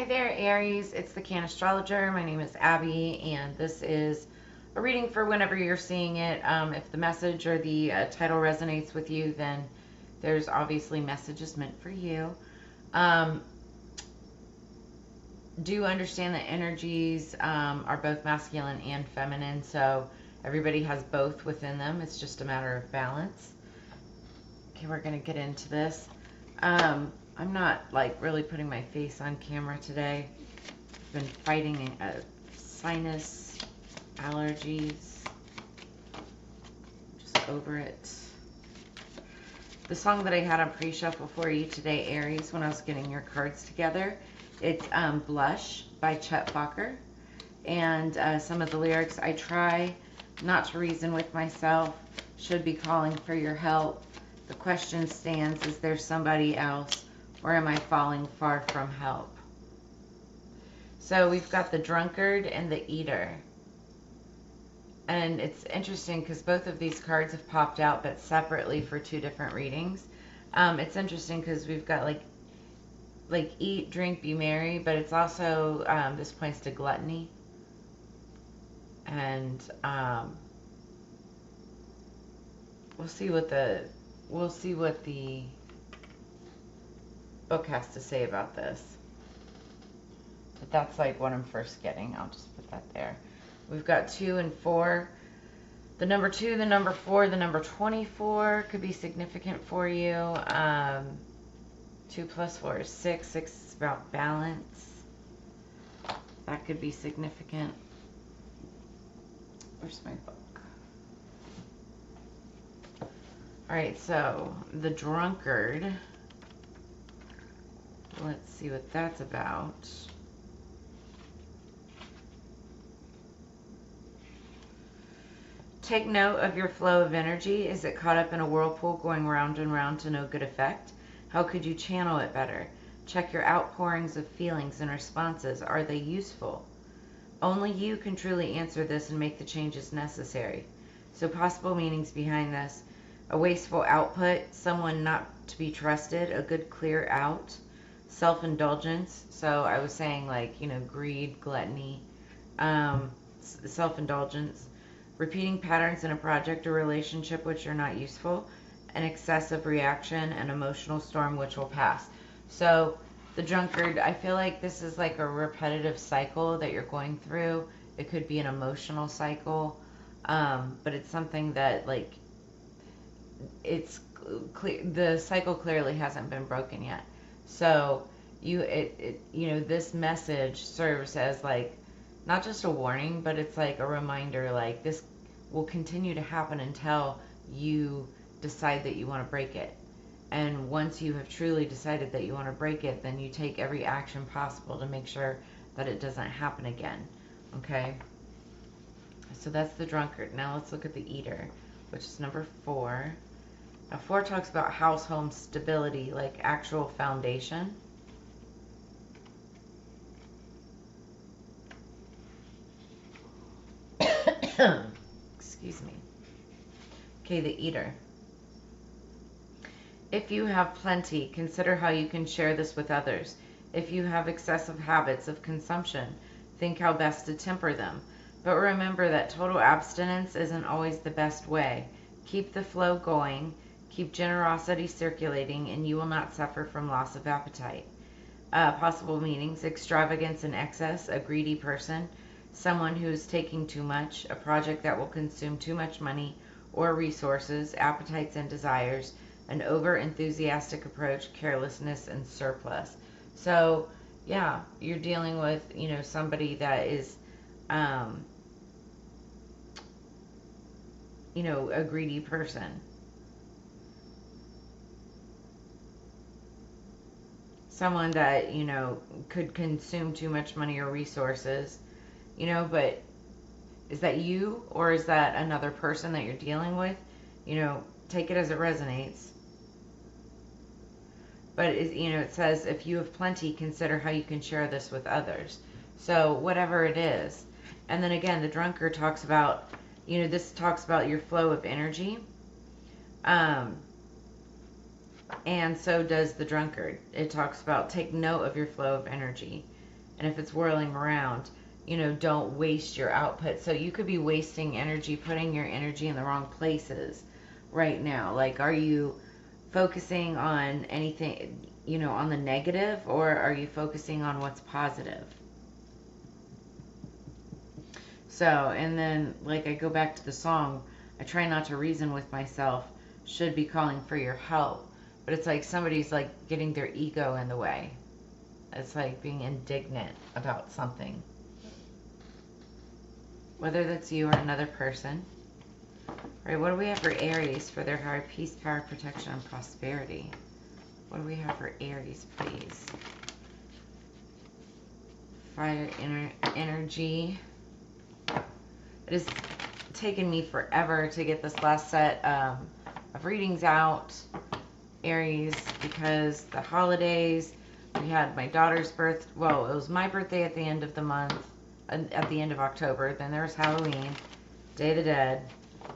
Hi there, Aries. It's the Cannastrologer. My name is Abby, and this is a reading for whenever you're seeing it. If the message or the title resonates with you, then there's obviously messages meant for you. Do understand that energies are both masculine and feminine, so everybody has both within them. It's just a matter of balance. Okay, we're going to get into this. I'm not like really putting my face on camera today. I've been fighting sinus allergies. Just over it. The song that I had on pre-shuffle for you today, Aries, when I was getting your cards together, it's Blush by Chet Faker. And some of the lyrics, I try not to reason with myself, should be calling for your help. The question stands, is there somebody else? Or am I falling far from help? So we've got the drunkard and the eater. And it's interesting because both of these cards have popped out, but separately for two different readings. It's interesting because we've got like eat, drink, be merry, but it's also, this points to gluttony. And we'll see what the book has to say about this. But that's like what I'm first getting. I'll just put that there. We've got 2 and 4. The number 2, the number 4, the number 24 could be significant for you. 2 plus 4 is 6. 6 is about balance. That could be significant. Where's my book? Alright, so the drunkard. Let's see what that's about. Take note of your flow of energy. Is it caught up in a whirlpool going round and round to no good effect? How could you channel it better? Check your outpourings of feelings and responses. Are they useful? Only you can truly answer this and make the changes necessary. So possible meanings behind this. A wasteful output, someone not to be trusted, a good clear out. Self-indulgence, so I was saying like, greed, gluttony, self-indulgence, repeating patterns in a project or relationship which are not useful, an excessive reaction, an emotional storm which will pass. So the drunkard, I feel like this is like a repetitive cycle that you're going through. It could be an emotional cycle, but it's something that like, it's clear, the cycle clearly hasn't been broken yet. So this message serves as like not just a warning, but it's like a reminder, like this will continue to happen until you decide that you want to break it. And once you have truly decided that you want to break it, then you take every action possible to make sure that it doesn't happen again. Okay? So that's the drunkard. Now let's look at the eater, which is number 4. Now 4 talks about household stability, like actual foundation. Excuse me. Okay, the eater. If you have plenty, consider how you can share this with others. If you have excessive habits of consumption, think how best to temper them. But remember that total abstinence isn't always the best way. Keep the flow going. Keep generosity circulating, and you will not suffer from loss of appetite. Possible meanings: extravagance and excess, a greedy person, someone who is taking too much, a project that will consume too much money or resources, appetites and desires, an over-enthusiastic approach, carelessness, and surplus. So, yeah, you're dealing with, somebody that is, a greedy person. Someone that, could consume too much money or resources, but is that you or is that another person that you're dealing with? Take it as it resonates. But, it says, if you have plenty, consider how you can share this with others. So, whatever it is. And then again, the drunkard talks about, this talks about your flow of energy. And so does the drunkard. It talks about take note of your flow of energy. And if it's whirling around, you know, don't waste your output. So you could be wasting energy, putting your energy in the wrong places right now. Like, are you focusing on anything, you know, on the negative, or are you focusing on what's positive? So, and then, like, I go back to the song, I try not to reason with myself, should be calling for your help. But it's like somebody's, like, getting their ego in the way. It's like being indignant about something. Whether that's you or another person. Right, what do we have for Aries for their higher peace, power, protection, and prosperity? What do we have for Aries, please? Fire energy. It has taken me forever to get this last set of readings out, Aries, because the holidays, we had my daughter's birth. Well, it was my birthday at the end of the month, at the end of October. Then there was Halloween, Day of the Dead.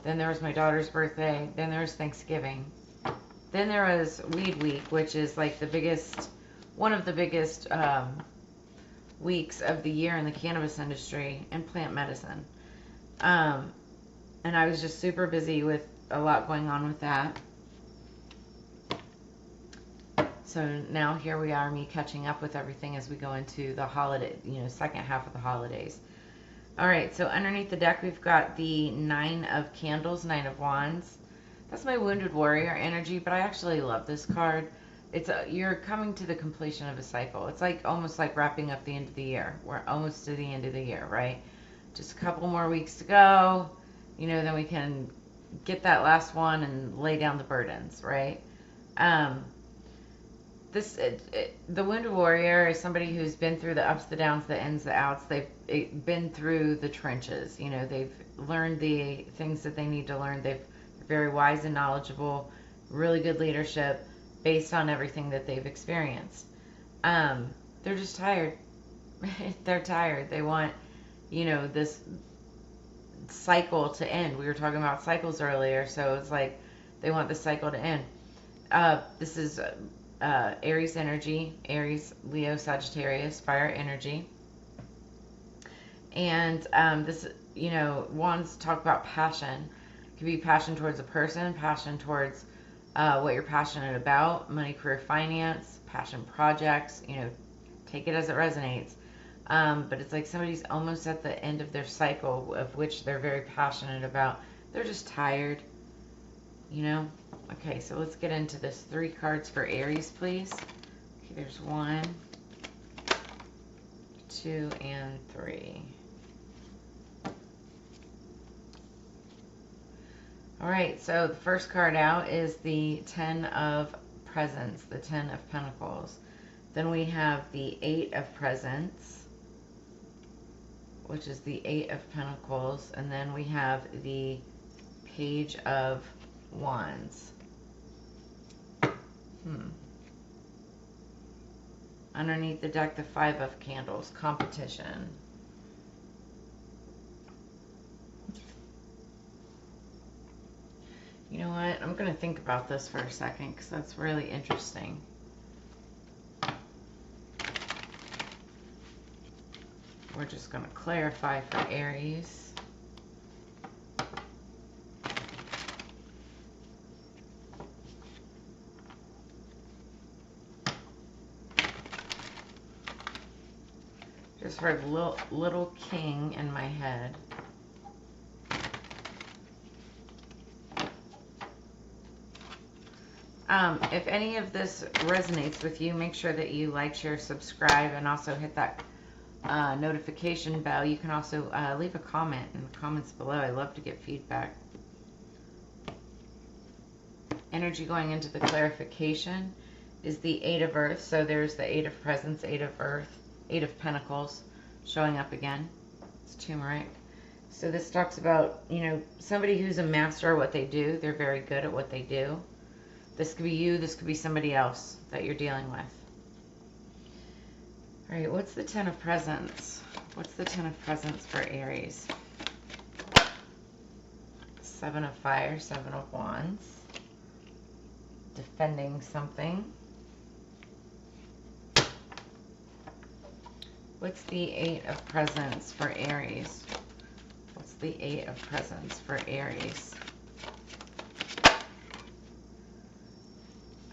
Then there was my daughter's birthday. Then there was Thanksgiving. Then there was Weed Week, which is like the biggest, one of the biggest weeks of the year in the cannabis industry and plant medicine. And I was just super busy with a lot going on with that. So now here we are, me catching up with everything as we go into the holiday, you know, second half of the holidays. All right, so underneath the deck, we've got the Nine of Candles, Nine of Wands. That's my Wounded Warrior energy, but I actually love this card. It's you're coming to the completion of a cycle. It's like almost like wrapping up the end of the year. We're almost to the end of the year, right? Just a couple more weeks to go. You know, then we can get that last one and lay down the burdens, right? The Wounded Warrior is somebody who's been through the ups, the downs, the ins, the outs. They've been through the trenches. You know, they've learned the things that they need to learn. They're very wise and knowledgeable, really good leadership based on everything that they've experienced. They're just tired. They're tired. They want, you know, this cycle to end. We were talking about cycles earlier, so it's like they want the cycle to end. This is Aries energy, Aries, Leo, Sagittarius, fire energy. And this, you know, wands talk about passion. It could be passion towards a person, passion towards what you're passionate about, money, career, finance, passion projects, you know, take it as it resonates. But it's like somebody's almost at the end of their cycle of which they're very passionate about. They're just tired, you know. Okay, so let's get into this. 3 cards for Aries, please. Okay, there's 1, 2, and 3. All right, so the first card out is the 10 of Presents, the 10 of Pentacles. Then we have the 8 of Presents, which is the 8 of Pentacles. And then we have the Page of Wands. Underneath the deck, the 5 of Candles, competition. You know what? I'm going to think about this for a second because that's really interesting. We're just going to clarify for Aries. Just heard little king in my head. If any of this resonates with you, make sure that you like, share, subscribe, and also hit that notification bell. You can also leave a comment in the comments below. I love to get feedback. Energy going into the clarification is the 8 of Earth. So there's the 8 of Presents, 8 of Earth, 8 of Pentacles showing up again. It's turmeric. So this talks about, you know, somebody who's a master at what they do. They're very good at what they do. This could be you. This could be somebody else that you're dealing with. All right, what's the 10 of Presents? What's the 10 of Presents for Aries? 7 of Fire, 7 of Wands. Defending something. What's the Eight of Presents for Aries? What's the Eight of Presents for Aries?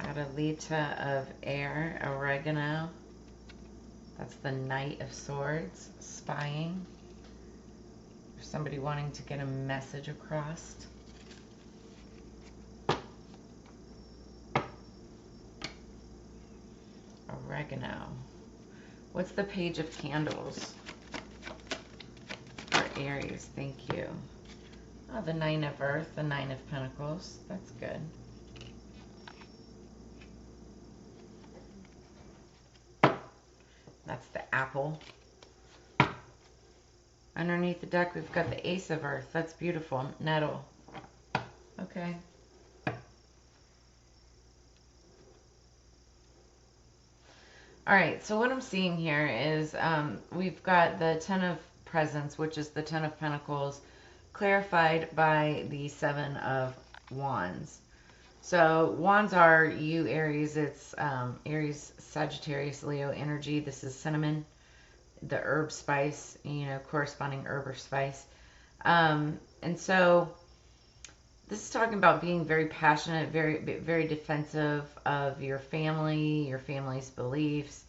Adelita of Air, Oregano. That's the Knight of Swords, spying. Or somebody wanting to get a message across. Oregano. What's the Page of Candles for Aries? Thank you. Oh, the Nine of Earth, the Nine of Pentacles. That's good. That's the Apple. Underneath the deck, we've got the Ace of Earth. That's beautiful. Nettle. Okay. All right, so what I'm seeing here is we've got the Ten of Presents, which is the Ten of Pentacles, clarified by the Seven of Wands. So wands are you, Aries. It's Aries, Sagittarius, Leo energy. This is cinnamon, the herb spice, you know, corresponding herb or spice. And so this is talking about being very passionate, very defensive of your family, your family's beliefs,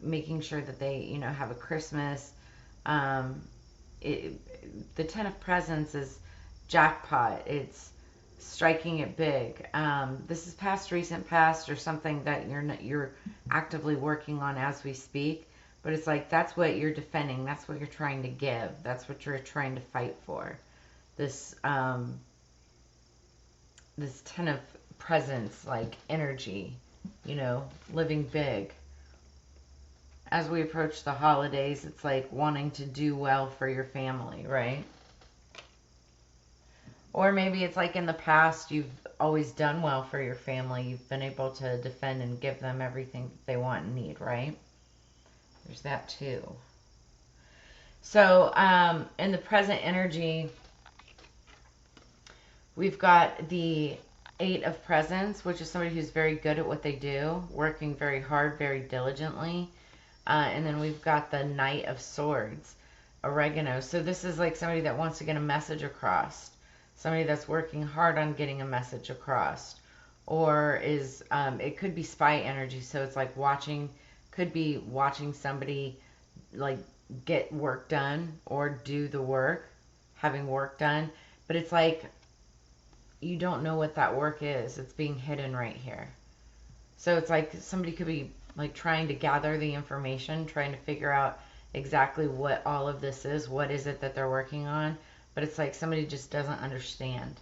making sure that they, you know, have a Christmas. The Ten of Presents is jackpot. It's striking it big. This is past, recent past, or something that you're actively working on as we speak. But it's like that's what you're defending. That's what you're trying to give. That's what you're trying to fight for. This this Ten of Presents, like energy, you know, living big. As we approach the holidays, it's like wanting to do well for your family, right? Or maybe it's like in the past, you've always done well for your family. You've been able to defend and give them everything that they want and need, right? There's that too. So in the present energy, we've got the Eight of Presents, which is somebody who's very good at what they do, working very hard, very diligently. And then we've got the Knight of Swords, Oregano. So this is like somebody that wants to get a message across. Somebody that's working hard on getting a message across. Or is, it could be spy energy. So it's like could be watching somebody like get work done or do the work, having work done. But it's like you don't know what that work is. It's being hidden right here. So it's like somebody could be like trying to gather the information, trying to figure out exactly what all of this is. What is it that they're working on? But it's like somebody just doesn't understand.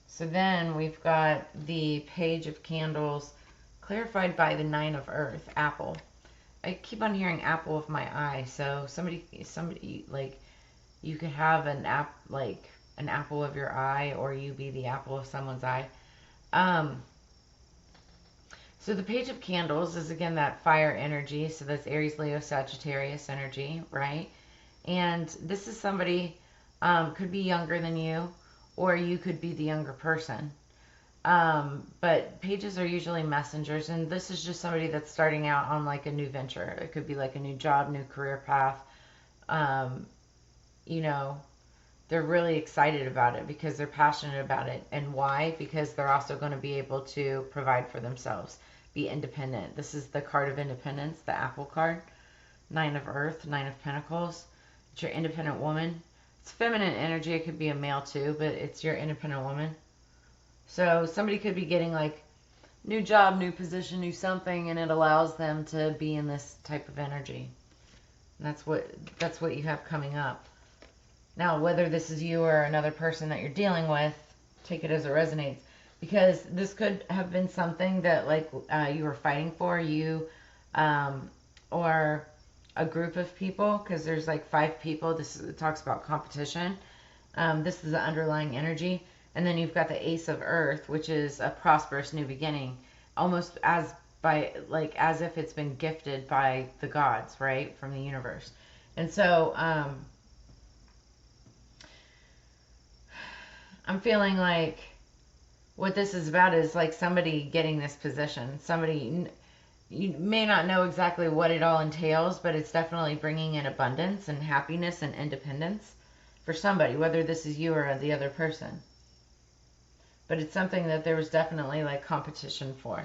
So then we've got the Page of Candles clarified by the Nine of Earth, Apple. I keep on hearing apple of my eye. So somebody like you could have an apple of your eye, or you be the apple of someone's eye. So the Page of Candles is again that fire energy. So that's Aries, Leo, Sagittarius energy, right? And this is somebody could be younger than you, or you could be the younger person. But pages are usually messengers, and this is just somebody that's starting out on like a new venture. It could be like a new job, new career path. You know, they're really excited about it because they're passionate about it. And why? Because they're also going to be able to provide for themselves, be independent. This is the card of independence, the Apple card. Nine of Earth, Nine of Pentacles. It's your independent woman. It's feminine energy. It could be a male too, but it's your independent woman. So somebody could be getting like new job, new position, new something, and it allows them to be in this type of energy. And that's what you have coming up. Now, whether this is you or another person that you're dealing with, take it as it resonates. Because this could have been something that like you were fighting for, you or a group of people, because there's like 5 people. It talks about competition. This is the underlying energy. And then you've got the Ace of Earth, which is a prosperous new beginning, almost as if it's been gifted by the gods, right, from the universe. And so I'm feeling like what this is about is like somebody getting this position. Somebody, you may not know exactly what it all entails, but it's definitely bringing in abundance and happiness and independence for somebody, whether this is you or the other person. But it's something that there was definitely like competition for.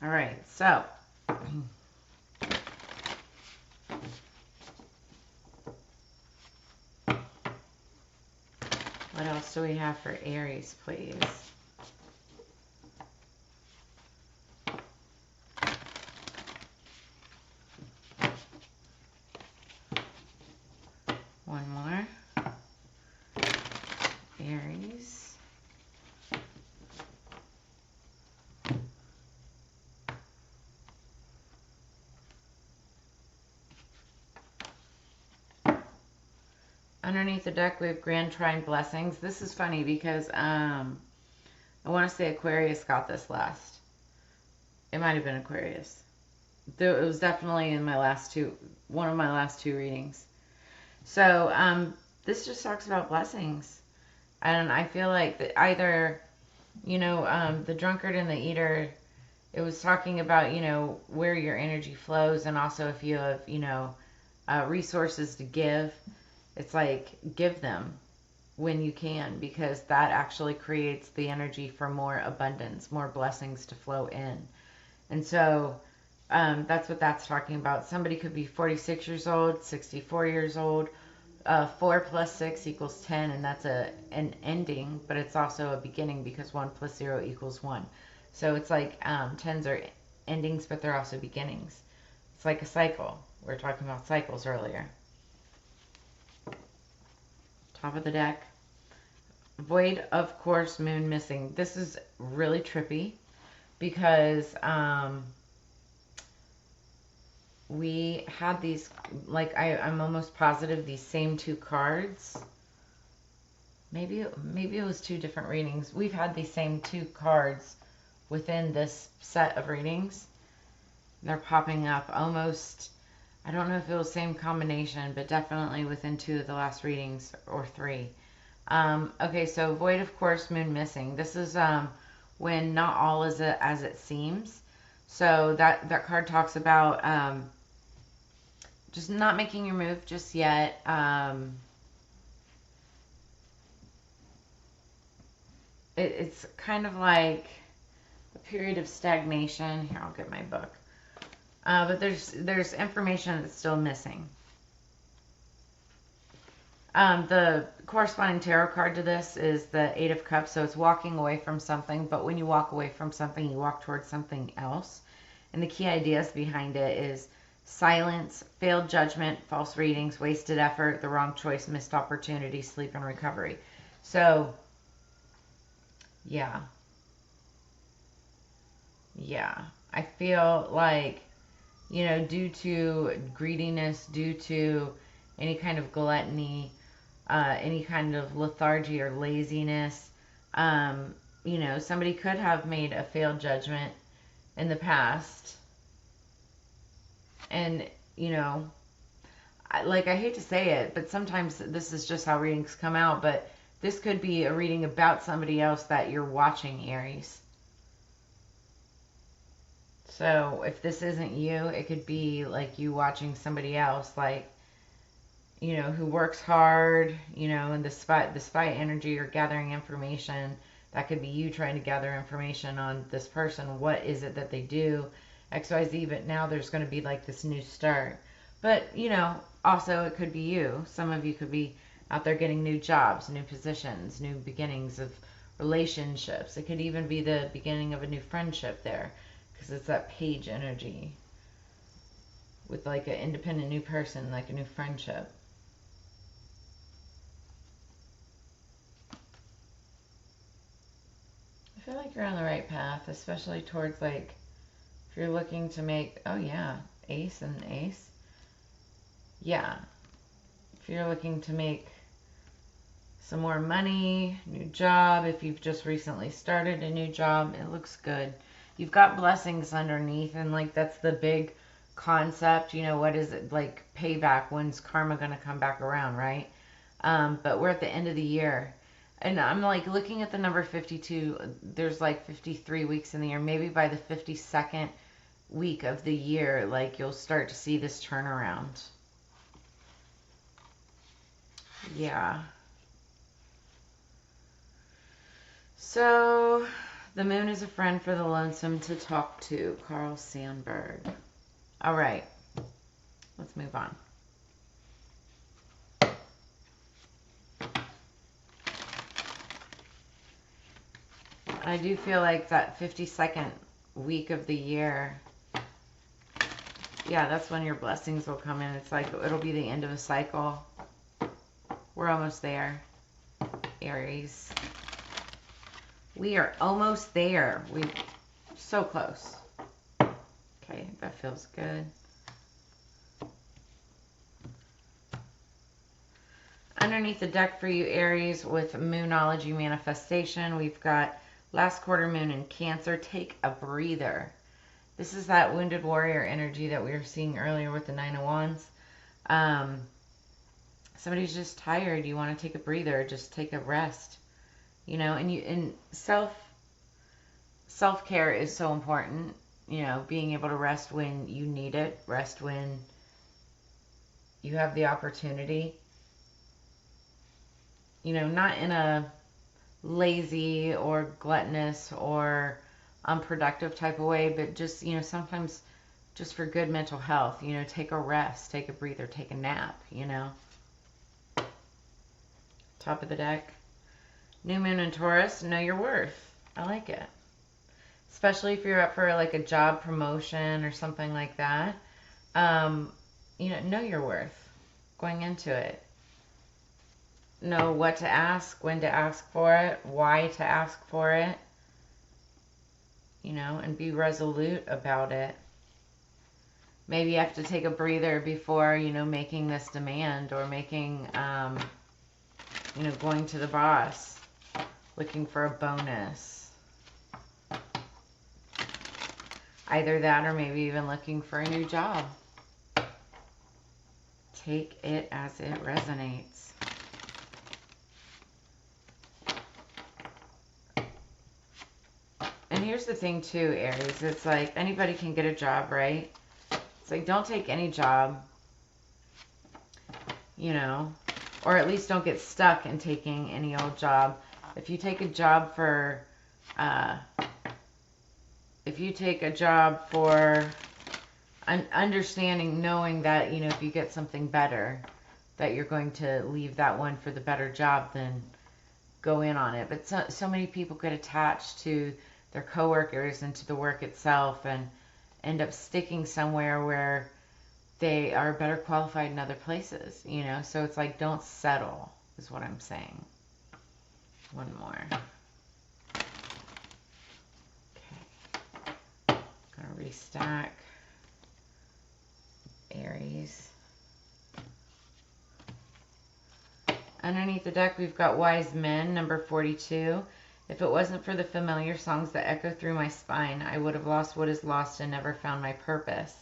All right, so what else do we have for Aries, please? One more. Aries. Underneath the deck, we have Grand Trine Blessings. This is funny because I want to say Aquarius got this last. It might have been Aquarius. It was definitely in one of my last two readings. So this just talks about blessings. And I feel like that either, the drunkard and the eater, it was talking about, where your energy flows, and also if you have, resources to give, it's like give them when you can, because that actually creates the energy for more abundance, more blessings to flow in. And so that's what that's talking about. Somebody could be 46 years old, 64 years old. 4 plus 6 equals 10, and that's an ending, but it's also a beginning because 1 plus 0 equals 1. So it's like 10s are endings, but they're also beginnings. It's like a cycle. We were talking about cycles earlier. Top of the deck. Void of course, moon missing. This is really trippy because we had these, like, I'm almost positive these same two cards. Maybe it was two different readings. We've had these same two cards within this set of readings. They're popping up almost, I don't know if it was the same combination, but definitely within two of the last readings, or three. Okay, so void of course, moon missing. This is when not all is as it seems. So that card talks about just not making your move just yet. It's kind of like a period of stagnation. Here, I'll get my book. But there's information that's still missing. The corresponding tarot card to this is the Eight of Cups, so it's walking away from something, but when you walk away from something, you walk towards something else. And the key ideas behind it is silence, failed judgment, false readings, wasted effort, the wrong choice, missed opportunity, sleep, and recovery. So, yeah. I feel like, due to greediness, due to any kind of gluttony, any kind of lethargy or laziness, somebody could have made a failed judgment in the past. And, I hate to say it, but sometimes this is just how readings come out, but this could be a reading about somebody else that you're watching, Aries. So if this isn't you, it could be like you watching somebody else, like, who works hard, and the spy energy or gathering information. That could be you trying to gather information on this person. What is it that they do? XYZ, but now there's going to be like this new start. But, also it could be you. Some of you could be out there getting new jobs, new positions, new beginnings of relationships. It could even be the beginning of a new friendship there, because it's that page energy with like an independent new person, like a new friendship. I feel like you're on the right path, especially towards, like, if you're looking to make, oh yeah, ace and ace. Yeah. If you're looking to make some more money, new job, if you've just recently started a new job, it looks good. You've got blessings underneath, and like that's the big concept, what is it, like payback, when's karma going to come back around, right? But we're at the end of the year. And I'm like looking at the number 52. There's like 53 weeks in the year. Maybe by the 52nd week of the year, like you'll start to see this turnaround. Yeah. So the moon is a friend for the lonesome to talk to. Carl Sandburg. All right. Let's move on. I do feel like that 52nd week of the year, yeah, that's when your blessings will come in. It's like it'll be the end of a cycle. We're almost there, Aries. We are almost there. We're so close. Okay, that feels good. Underneath the deck for you, Aries, with Moonology manifestation, we've got last quarter moon in Cancer. Take a breather. This is that wounded warrior energy that we were seeing earlier with the Nine of Wands. Somebody's just tired. You want to take a breather. Just take a rest. You know, and self-care is so important. You know, being able to rest when you need it. Rest when you have the opportunity. You know, not in a lazy or gluttonous or unproductive type of way, but just, you know, sometimes just for good mental health, you know, take a rest, take a breather, take a nap, you know. Top of the deck. New moon in Taurus, know your worth. I like it. Especially if you're up for like a job promotion or something like that. You know your worth going into it. Know what to ask, when to ask for it, why to ask for it, you know, and be resolute about it. Maybe you have to take a breather before, you know, making this demand or making, you know, going to the boss, looking for a bonus. Either that or maybe even looking for a new job. Take it as it resonates. And here's the thing too, Aries. It's like anybody can get a job, right? It's like don't take any job, you know, or at least don't get stuck in taking any old job. If you take a job for, understanding, knowing that, you know, if you get something better, that you're going to leave that one for the better job, then go in on it. But so many people get attached to their coworkers and to the work itself and end up sticking somewhere where they are better qualified in other places, you know? So it's like, don't settle, is what I'm saying. One more. Okay. Gonna restack. Aries. Underneath the deck, we've got Wise Men, number 42. If it wasn't for the familiar songs that echo through my spine, I would have lost what is lost and never found my purpose.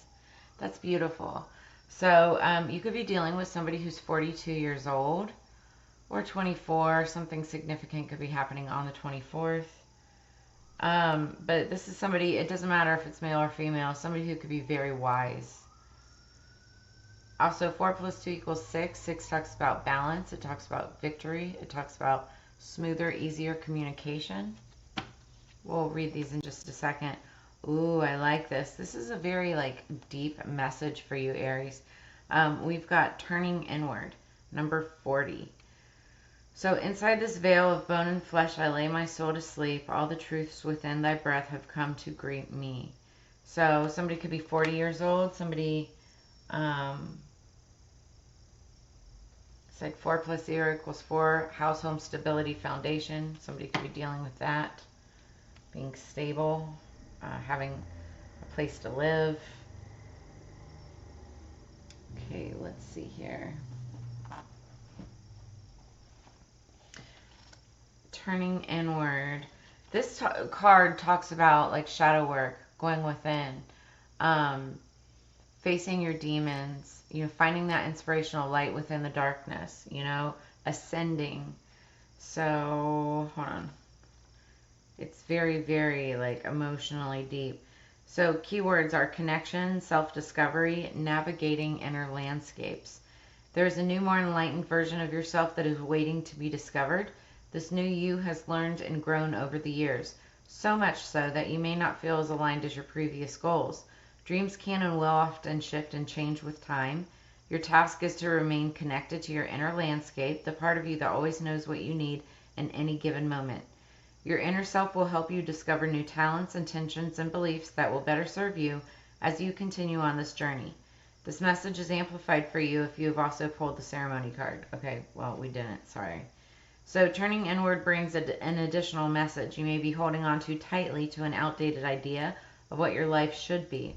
That's beautiful. So you could be dealing with somebody who's 42 years old or 24. Something significant could be happening on the 24th. But this is somebody, it doesn't matter if it's male or female, somebody who could be very wise. Also, 4 + 2 = 6. 6 talks about balance. It talks about victory. It talks about smoother, easier communication. We'll read these in just a second. Ooh, I like this. This is a very, like, deep message for you, Aries. We've got turning inward, number 40. So inside this veil of bone and flesh, I lay my soul to sleep. All the truths within thy breath have come to greet me. So somebody could be 40 years old. Somebody, it's like 4 + 0 = 4. House, home, stability, foundation. Somebody could be dealing with that. Being stable, having a place to live. Okay, let's see here. Turning inward. This card talks about like shadow work, going within, facing your demons, you know, finding that inspirational light within the darkness, you know, ascending. So, hold on. It's very, very like emotionally deep. So, keywords are connection, self-discovery, navigating inner landscapes. There is a new, more enlightened version of yourself that is waiting to be discovered. This new you has learned and grown over the years, so much so that you may not feel as aligned as your previous goals. Dreams can and will often shift and change with time. Your task is to remain connected to your inner landscape, the part of you that always knows what you need in any given moment. Your inner self will help you discover new talents, intentions, and beliefs that will better serve you as you continue on this journey. This message is amplified for you if you have also pulled the ceremony card. Okay, well, we didn't, sorry. So turning inward brings an additional message. You may be holding on too tightly to an outdated idea of what your life should be.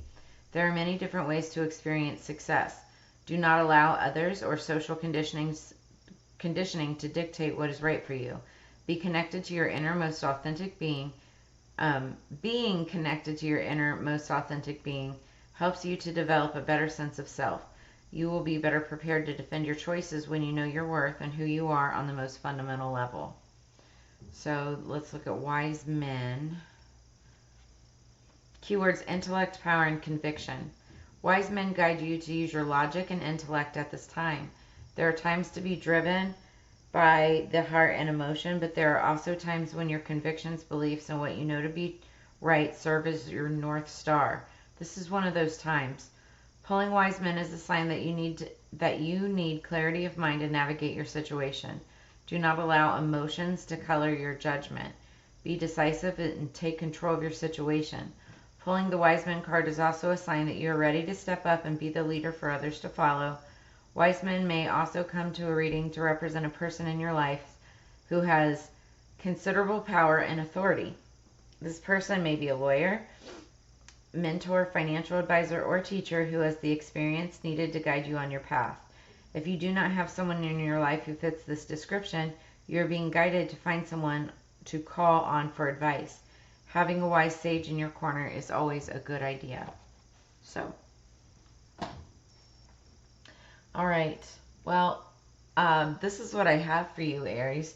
There are many different ways to experience success. Do not allow others or social conditioning to dictate what is right for you. Be connected to your inner most authentic being. Being connected to your inner most authentic being helps you to develop a better sense of self. You will be better prepared to defend your choices when you know your worth and who you are on the most fundamental level. So let's look at wise men. Keywords: intellect, power, and conviction. Wise men guide you to use your logic and intellect at this time. There are times to be driven by the heart and emotion, but there are also times when your convictions, beliefs, and what you know to be right serve as your North Star. This is one of those times. Pulling wise men is a sign that you need clarity of mind to navigate your situation. Do not allow emotions to color your judgment. Be decisive and take control of your situation. Pulling the wise men card is also a sign that you are ready to step up and be the leader for others to follow. Wise men may also come to a reading to represent a person in your life who has considerable power and authority. This person may be a lawyer, mentor, financial advisor, or teacher who has the experience needed to guide you on your path. If you do not have someone in your life who fits this description, you are being guided to find someone to call on for advice. Having a wise sage in your corner is always a good idea. So, all right. Well, this is what I have for you, Aries.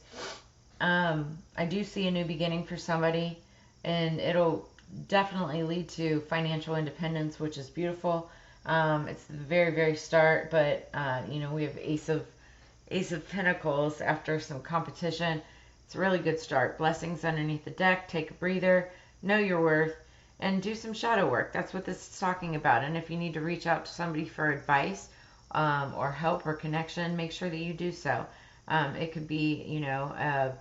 I do see a new beginning for somebody, and it'll definitely lead to financial independence, which is beautiful. It's the very, very start, but we have Ace of Pentacles after some competition. It's a really good start. Blessings underneath the deck. Take a breather. Know your worth. And do some shadow work. That's what this is talking about. And if you need to reach out to somebody for advice or help or connection, make sure that you do so. It could be, a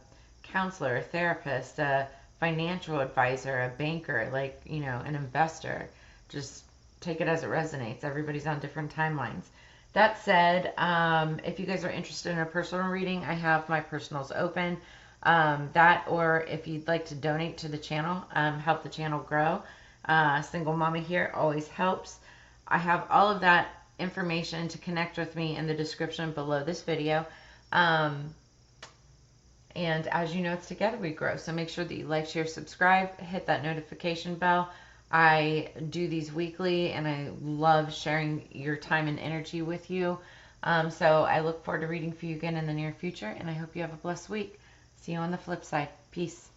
counselor, a therapist, a financial advisor, a banker, an investor. Just take it as it resonates. Everybody's on different timelines. That said, if you guys are interested in a personal reading, I have my personals open. Or if you'd like to donate to the channel, help the channel grow. Single mama here always helps. I have all of that information to connect with me in the description below this video. And as you know, it's together we grow. So make sure that you like, share, subscribe, hit that notification bell. I do these weekly, and I love sharing your time and energy with you. So I look forward to reading for you again in the near future, and I hope you have a blessed week. See you on the flip side. Peace.